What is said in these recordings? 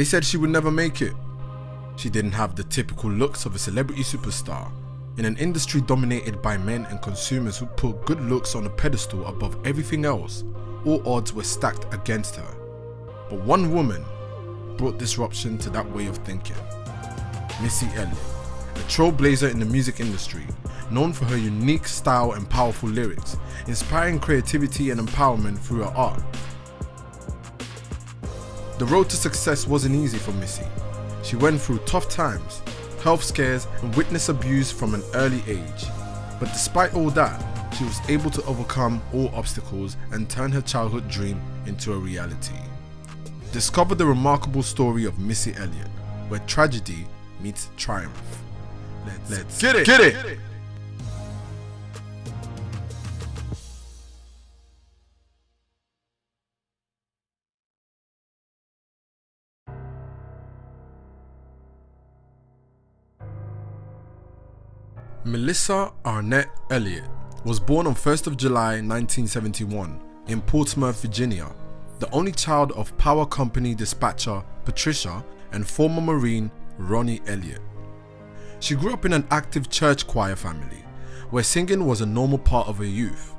They said she would never make it. She didn't have the typical looks of a celebrity superstar. In an industry dominated by men and consumers who put good looks on a pedestal above everything else, all odds were stacked against her. But one woman brought disruption to that way of thinking. Missy Elliott, a trailblazer in the music industry, known for her unique style and powerful lyrics, inspiring creativity and empowerment through her art. The road to success wasn't easy for Missy. She went through tough times, health scares, and witnessed abuse from an early age. But despite all that, she was able to overcome all obstacles and turn her childhood dream into a reality. Discover the remarkable story of Missy Elliott, where tragedy meets triumph. Let's get it! Get it! Melissa Arnett Elliott was born on 1st of July 1971 in Portsmouth, Virginia, the only child of power company dispatcher Patricia and former Marine Ronnie Elliott. She grew up in an active church choir family, where singing was a normal part of her youth.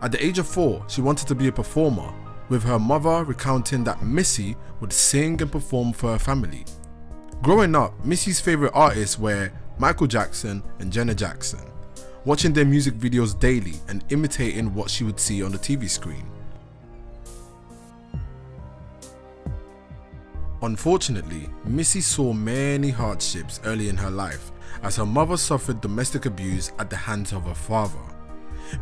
At the age of 4, she wanted to be a performer, with her mother recounting that Missy would sing and perform for her family. Growing up, Missy's favourite artists were Michael Jackson and Janet Jackson, watching their music videos daily and imitating what she would see on the TV screen. Unfortunately, Missy saw many hardships early in her life as her mother suffered domestic abuse at the hands of her father.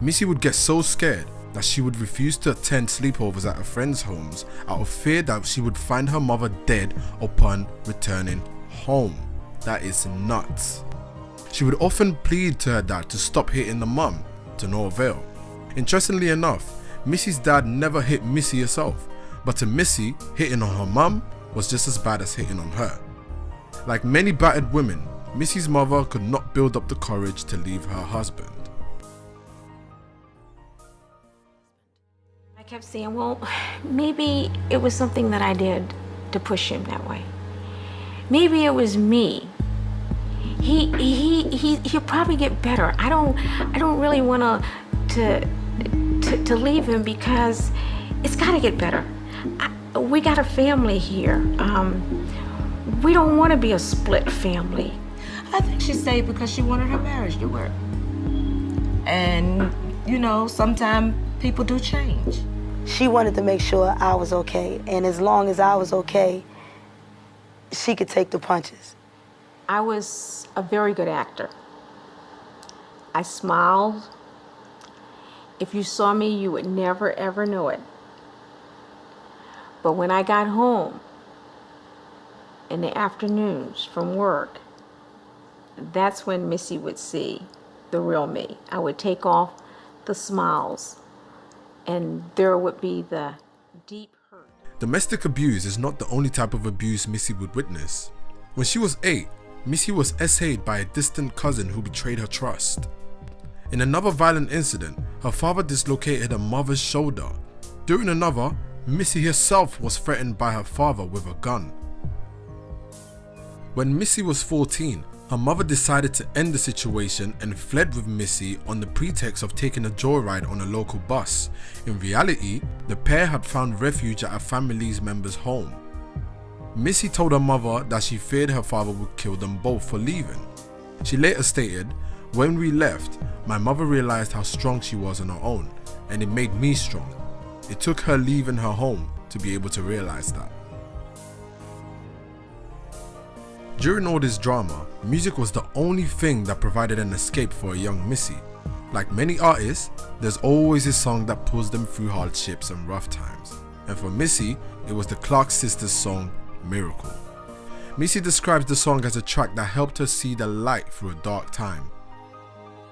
Missy would get so scared that she would refuse to attend sleepovers at her friends' homes out of fear that she would find her mother dead upon returning home. That is nuts. She would often plead to her dad to stop hitting the mum, to no avail. Interestingly enough, Missy's dad never hit Missy herself, but to Missy, hitting on her mum was just as bad as hitting on her. Like many battered women, Missy's mother could not build up the courage to leave her husband. I kept saying, well, maybe it was something that I did to push him that way. Maybe it was me. He'll probably get better. I don't really want to leave him because it's got to get better. We got a family here. We don't want to be a split family. I think she stayed because she wanted her marriage to work. And, you know, sometimes people do change. She wanted to make sure I was okay, and as long as I was okay, she could take the punches. I was a very good actor. I smiled. If you saw me, you would never, ever know it. But when I got home in the afternoons from work, that's when Missy would see the real me. I would take off the smiles, and there would be the deep hurt. Domestic abuse is not the only type of abuse Missy would witness. When she was 8, Missy was essayed by a distant cousin who betrayed her trust. In another violent incident, her father dislocated her mother's shoulder. During another, Missy herself was threatened by her father with a gun. When Missy was 14, her mother decided to end the situation and fled with Missy on the pretext of taking a joyride on a local bus. In reality, the pair had found refuge at a family member's home. Missy told her mother that she feared her father would kill them both for leaving. She later stated, "When we left, my mother realized how strong she was on her own, and it made me strong. It took her leaving her home to be able to realize that." During all this drama, music was the only thing that provided an escape for a young Missy. Like many artists, there's always a song that pulls them through hardships and rough times. And for Missy, it was the Clark sisters' song, Miracle. Missy describes the song as a track that helped her see the light through a dark time.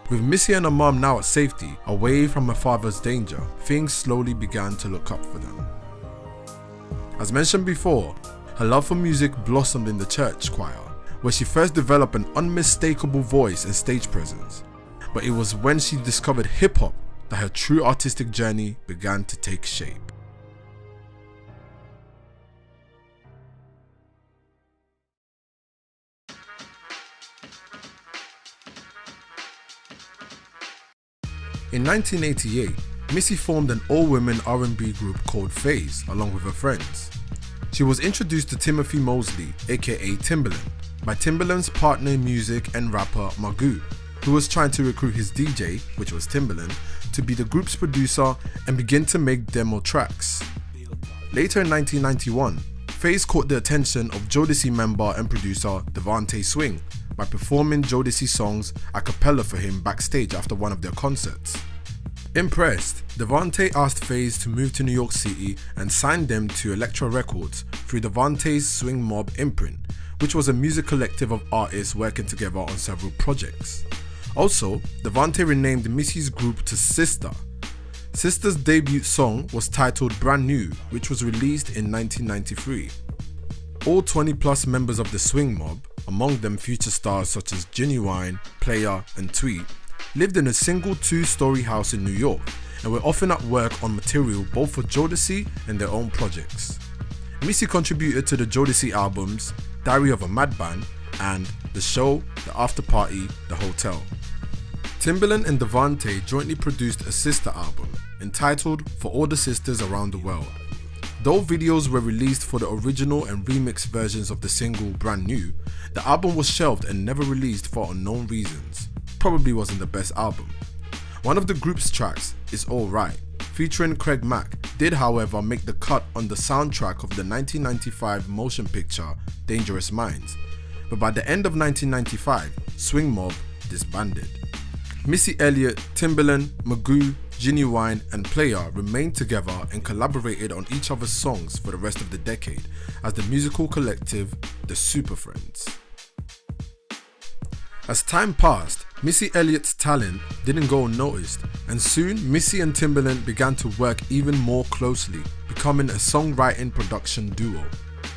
With Missy and her mom now at safety, away from her father's danger, things slowly began to look up for them. As mentioned before, her love for music blossomed in the church choir, where she first developed an unmistakable voice and stage presence. But it was when she discovered hip-hop that her true artistic journey began to take shape. In 1988, Missy formed an all-women R&B group called Phase along with her friends. She was introduced to Timothy Mosley, aka Timbaland, by Timbaland's partner in music and rapper Magoo, who was trying to recruit his DJ, which was Timbaland, to be the group's producer and begin to make demo tracks. Later in 1991, Phase caught the attention of Jodeci member and producer Devante Swing by performing Jodeci songs a cappella for him backstage after one of their concerts. Impressed, Devante asked Phase to move to New York City and signed them to Elektra Records through Devante's Swing Mob imprint, which was a music collective of artists working together on several projects. Also, Devante renamed Missy's group to Sister. Sister's debut song was titled Brand New, which was released in 1993. All 20+ members of the Swing Mob, among them future stars such as Genuine, Player and Tweet, lived in a single 2-story house in New York and were often at work on material both for Jodeci and their own projects. Missy contributed to the Jodeci albums Diary of a Madman and The Show, The After Party, The Hotel. Timbaland and Devante jointly produced a sister album entitled For All the Sisters Around the World. Though videos were released for the original and remixed versions of the single Brand New, the album was shelved and never released for unknown reasons. Probably wasn't the best album. One of the group's tracks, Is Alright, featuring Craig Mack, did however make the cut on the soundtrack of the 1995 motion picture Dangerous Minds, but by the end of 1995, Swing Mob disbanded. Missy Elliott, Timbaland, Magoo, Genuine and Player remained together and collaborated on each other's songs for the rest of the decade as the musical collective The Super Friends. As time passed, Missy Elliott's talent didn't go unnoticed, and soon Missy and Timbaland began to work even more closely, becoming a songwriting production duo.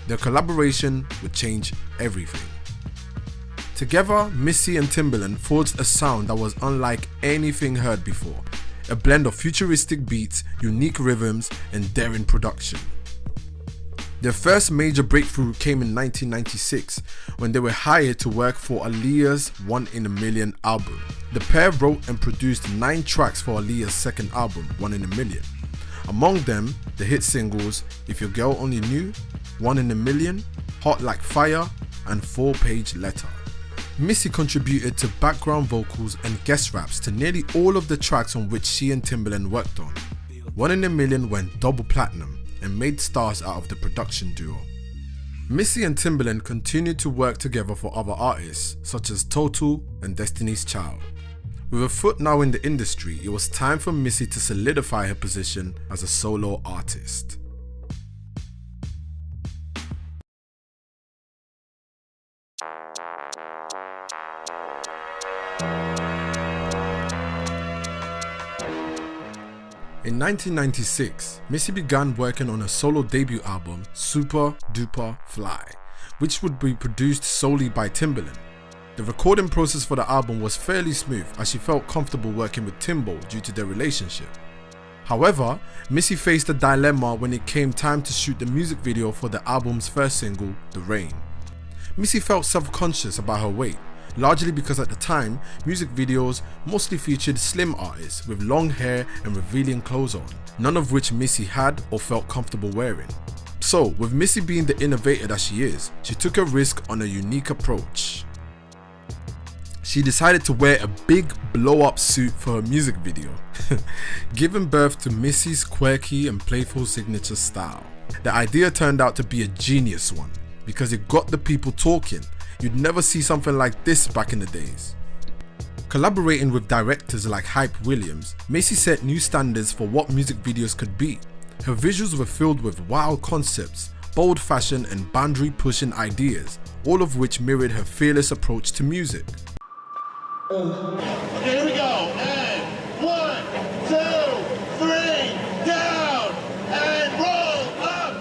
Their collaboration would change everything. Together, Missy and Timbaland forged a sound that was unlike anything heard before, a blend of futuristic beats, unique rhythms, and daring production. Their first major breakthrough came in 1996 when they were hired to work for Aaliyah's 1 in a Million album. The pair wrote and produced 9 tracks for Aaliyah's second album, 1 in a Million. Among them, the hit singles If Your Girl Only Knew, 1 in a Million, Hot Like Fire, and 4-Page Letter. Missy contributed to background vocals and guest raps to nearly all of the tracks on which she and Timbaland worked on. 1 in a Million went double platinum and made stars out of the production duo. Missy and Timbaland continued to work together for other artists such as Total and Destiny's Child. With a foot now in the industry, it was time for Missy to solidify her position as a solo artist. In 1996, Missy began working on a solo debut album, Supa Dupa Fly, which would be produced solely by Timbaland. The recording process for the album was fairly smooth as she felt comfortable working with Timbo due to their relationship. However, Missy faced a dilemma when it came time to shoot the music video for the album's first single, The Rain. Missy felt self-conscious about her weight, largely because at the time, music videos mostly featured slim artists with long hair and revealing clothes on, none of which Missy had or felt comfortable wearing. So, with Missy being the innovator that she is, she took a risk on a unique approach. She decided to wear a big blow-up suit for her music video, giving birth to Missy's quirky and playful signature style. The idea turned out to be a genius one, because it got the people talking. You'd never see something like this back in the days. Collaborating with directors like Hype Williams, Missy set new standards for what music videos could be. Her visuals were filled with wild concepts, bold fashion and boundary-pushing ideas, all of which mirrored her fearless approach to music. Okay, here we go. And 1, 2, 3, down, and roll up.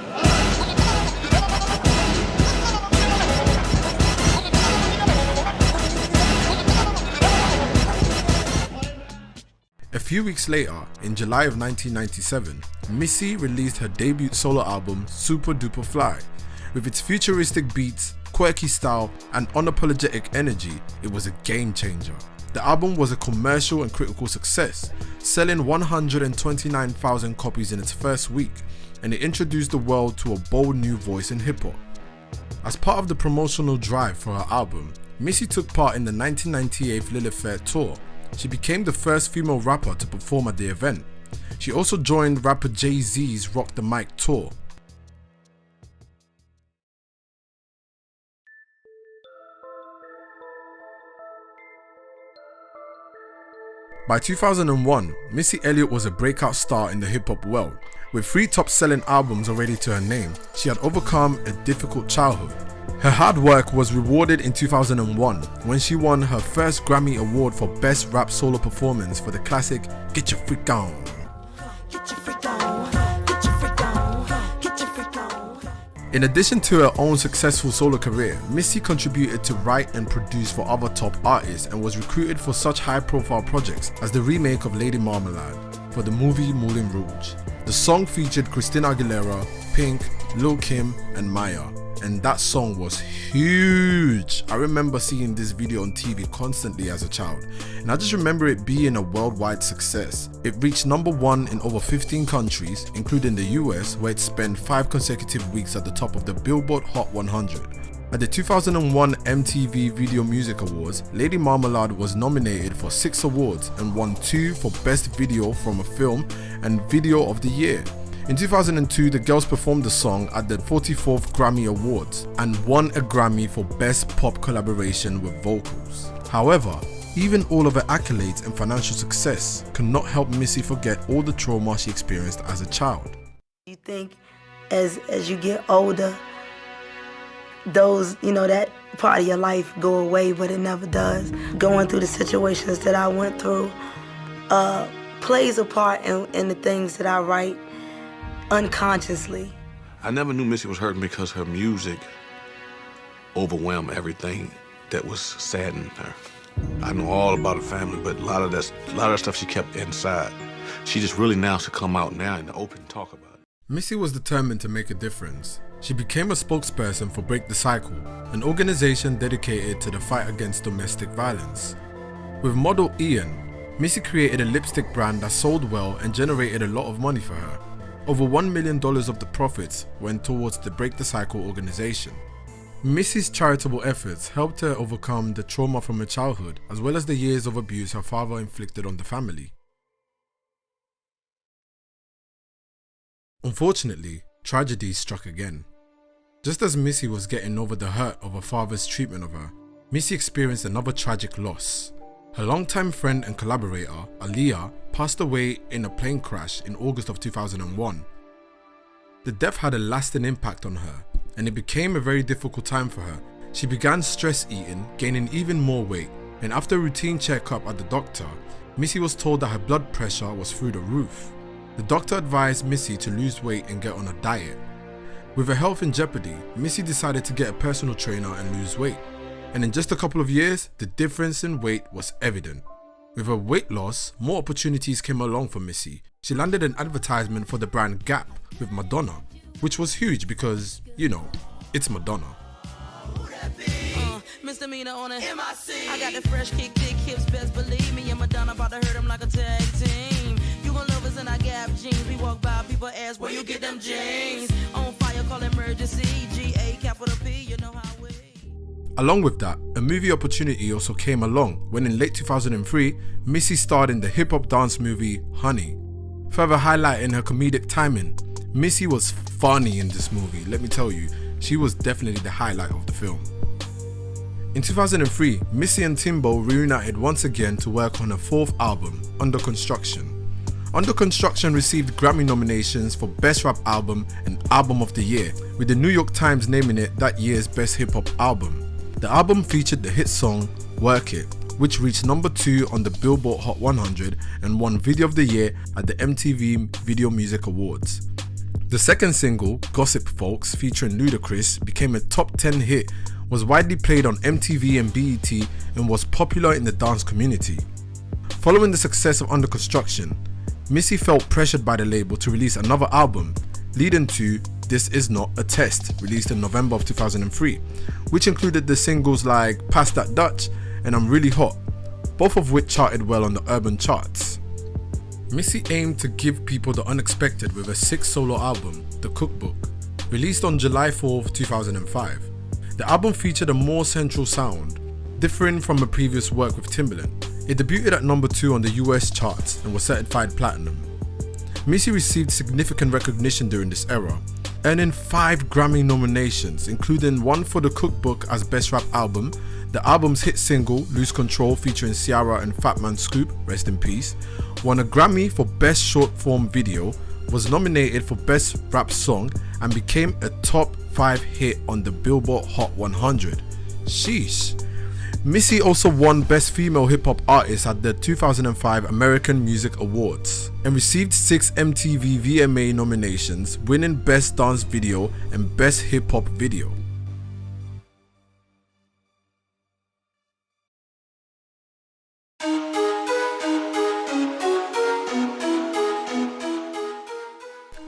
A few weeks later, in July of 1997, Missy released her debut solo album, Supa Dupa Fly. With its futuristic beats, quirky style, and unapologetic energy, it was a game changer. The album was a commercial and critical success, selling 129,000 copies in its first week, and it introduced the world to a bold new voice in hip-hop. As part of the promotional drive for her album, Missy took part in the 1998 Lilith Fair tour. She became the first female rapper to perform at the event. She also joined rapper Jay-Z's Rock the Mic tour. By 2001, Missy Elliott was a breakout star in the hip-hop world. With 3 top-selling albums already to her name, she had overcome a difficult childhood. Her hard work was rewarded in 2001 when she won her first Grammy Award for Best Rap Solo Performance for the classic Get Your Freak On. In addition to her own successful solo career, Missy contributed to write and produce for other top artists and was recruited for such high-profile projects as the remake of Lady Marmalade for the movie Moulin Rouge. The song featured Christina Aguilera, Pink, Lil' Kim, and Maya, and that song was huge. I remember seeing this video on TV constantly as a child, and I just remember it being a worldwide success. It reached #1 in over 15 countries, including the US, where it spent 5 consecutive weeks at the top of the Billboard Hot 100. At the 2001 MTV Video Music Awards, Lady Marmalade was nominated for 6 awards and won 2 for Best Video from a Film and Video of the Year. In 2002, the girls performed the song at the 44th Grammy Awards and won a Grammy for Best Pop Collaboration with Vocals. However, even all of her accolades and financial success could not help Missy forget all the trauma she experienced as a child. You think as you get older, those, that part of your life go away, but it never does. Going through the situations that I went through plays a part in the things that I write unconsciously. I never knew Missy was hurting because her music overwhelmed everything that was saddening her. I know all about her family, but a lot of that stuff she kept inside. She just really now should come out now in the open and talk about it. Missy was determined to make a difference. She became a spokesperson for Break the Cycle, an organization dedicated to the fight against domestic violence. With model Ian, Missy created a lipstick brand that sold well and generated a lot of money for her. Over $1 million of the profits went towards the Break the Cycle organization. Missy's charitable efforts helped her overcome the trauma from her childhood, as well as the years of abuse her father inflicted on the family. Unfortunately, tragedy struck again. Just as Missy was getting over the hurt of her father's treatment of her, Missy experienced another tragic loss. Her longtime friend and collaborator, Aaliyah, passed away in a plane crash in August of 2001. The death had a lasting impact on her, and it became a very difficult time for her. She began stress eating, gaining even more weight, and after a routine checkup at the doctor, Missy was told that her blood pressure was through the roof. The doctor advised Missy to lose weight and get on a diet. With her health in jeopardy, Missy decided to get a personal trainer and lose weight. And in just a couple of years, the difference in weight was evident. With her weight loss, more opportunities came along for Missy. She landed an advertisement for the brand Gap with Madonna, which was huge because, it's Madonna. Misdemeanor on it. I got the fresh kick, thick hips, best believe me. And Madonna about to hurt him like a tag team. You gon' love us in our Gap jeans. We walk by, people ask where you get them jeans. On fire, call emergency. G-A, capital P, you know how we. Along with that, a movie opportunity also came along when in late 2003, Missy starred in the hip-hop dance movie Honey. Further highlighting her comedic timing, Missy was funny in this movie, let me tell you, she was definitely the highlight of the film. In 2003, Missy and Timbo reunited once again to work on her 4th album, Under Construction. Under Construction received Grammy nominations for Best Rap Album and Album of the Year, with the New York Times naming it that year's Best Hip Hop Album. The album featured the hit song Work It, which reached #2 on the Billboard Hot 100 and won Video of the Year at the MTV Video Music Awards. The second single, Gossip Folks, featuring Ludacris, became a top 10 hit, was widely played on MTV and BET, and was popular in the dance community. Following the success of Under Construction, Missy felt pressured by the label to release another album, leading to This Is Not a Test, released in November of 2003, which included the singles like Pass That Dutch and I'm Really Hot. both of which charted well on the urban charts. Missy aimed to give people the unexpected with a 6th solo album, The Cookbook, released on July 4, 2005. The album featured a more central sound, differing from her previous work with Timbaland. It debuted at number 2 on the US charts and was certified platinum. Missy received significant recognition during this era, earning 5 Grammy nominations, including one for The Cookbook as Best Rap Album, the album's hit single Lose Control featuring Ciara and Fatman Scoop, rest in peace, won a Grammy for Best Short Form Video, was nominated for Best Rap Song, and became a top 5 hit on the Billboard Hot 100. Sheesh. Missy also won Best Female Hip Hop Artist at the 2005 American Music Awards and received 6 MTV VMA nominations, winning Best Dance Video and Best Hip Hop Video.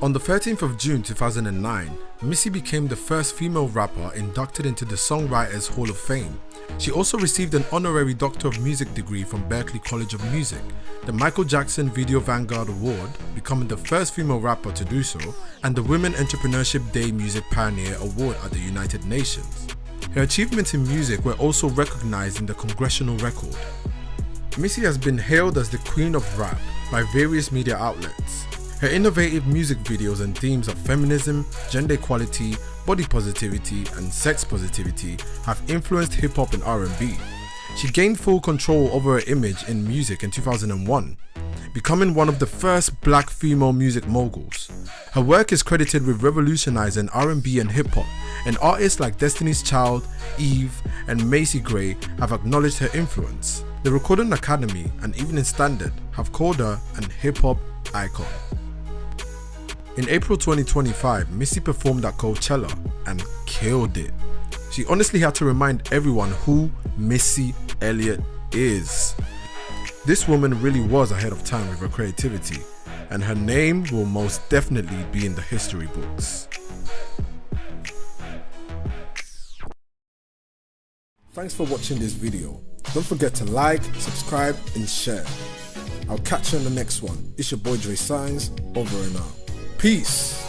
On the 13th of June 2009, Missy became the first female rapper inducted into the Songwriters Hall of Fame. She also received an honorary Doctor of Music degree from Berklee College of Music, the Michael Jackson Video Vanguard Award, becoming the first female rapper to do so, and the Women Entrepreneurship Day Music Pioneer Award at the United Nations. Her achievements in music were also recognized in the Congressional Record. Missy has been hailed as the Queen of Rap by various media outlets. Her innovative music videos and themes of feminism, gender equality, body positivity, and sex positivity have influenced hip-hop and R&B. She gained full control over her image in music in 2001, becoming one of the first black female music moguls. Her work is credited with revolutionizing R&B and hip-hop, and artists like Destiny's Child, Eve, and Macy Gray have acknowledged her influence. The Recording Academy and Evening Standard have called her an hip-hop icon. In April 2025, Missy performed at Coachella and killed it. She honestly had to remind everyone who Missy Elliott is. This woman really was ahead of time with her creativity, and her name will most definitely be in the history books. Thanks for watching this video. Don't forget to like, subscribe, and share. I'll catch you in the next one. It's your boy DraeSynes, over and out. Peace.